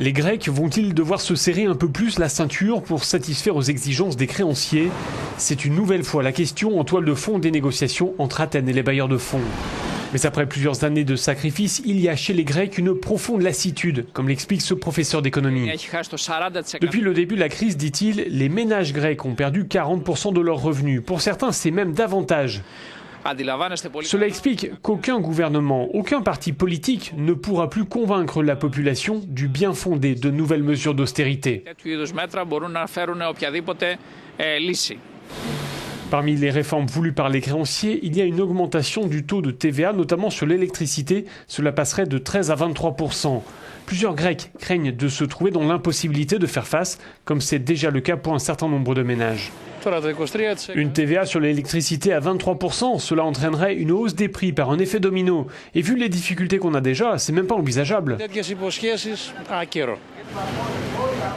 Les Grecs vont-ils devoir se serrer un peu plus la ceinture pour satisfaire aux exigences des créanciers? C'est une nouvelle fois la question en toile de fond des négociations entre Athènes et les bailleurs de fonds. Mais après plusieurs années de sacrifices, il y a chez les Grecs une profonde lassitude, comme l'explique ce professeur d'économie. Depuis le début de la crise, dit-il, les ménages grecs ont perdu 40% de leurs revenus. Pour certains, c'est même davantage. Cela explique qu'aucun gouvernement, aucun parti politique ne pourra plus convaincre la population du bien fondé de nouvelles mesures d'austérité. Parmi les réformes voulues par les créanciers, il y a une augmentation du taux de TVA, notamment sur l'électricité. Cela passerait de 13 à 23%. Plusieurs Grecs craignent de se trouver dans l'impossibilité de faire face, comme c'est déjà le cas pour un certain nombre de ménages. Une TVA sur l'électricité à 23%, cela entraînerait une hausse des prix par un effet domino. Et vu les difficultés qu'on a déjà, c'est même pas envisageable.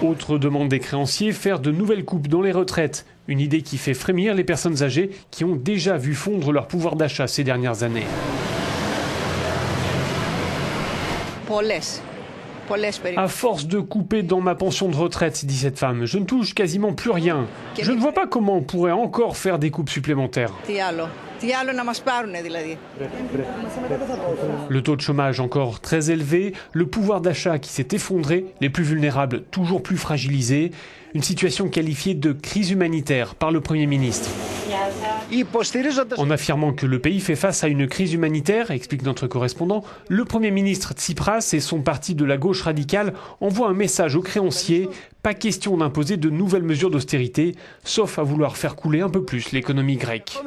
Autre demande des créanciers, faire de nouvelles coupes dans les retraites. Une idée qui fait frémir les personnes âgées qui ont déjà vu fondre leur pouvoir d'achat ces dernières années. À force de couper dans ma pension de retraite, dit cette femme, je ne touche quasiment plus rien. Je ne vois pas comment on pourrait encore faire des coupes supplémentaires. Le taux de chômage encore très élevé, le pouvoir d'achat qui s'est effondré, les plus vulnérables toujours plus fragilisés, une situation qualifiée de crise humanitaire par le Premier ministre. En affirmant que le pays fait face à une crise humanitaire, explique notre correspondant, le Premier ministre Tsipras et son parti de la gauche radicale envoient un message aux créanciers. Pas question d'imposer de nouvelles mesures d'austérité, sauf à vouloir faire couler un peu plus l'économie grecque.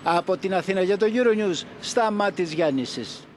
Από την Αθήνα για το Euronews, Σταμάτης Γιάννησης.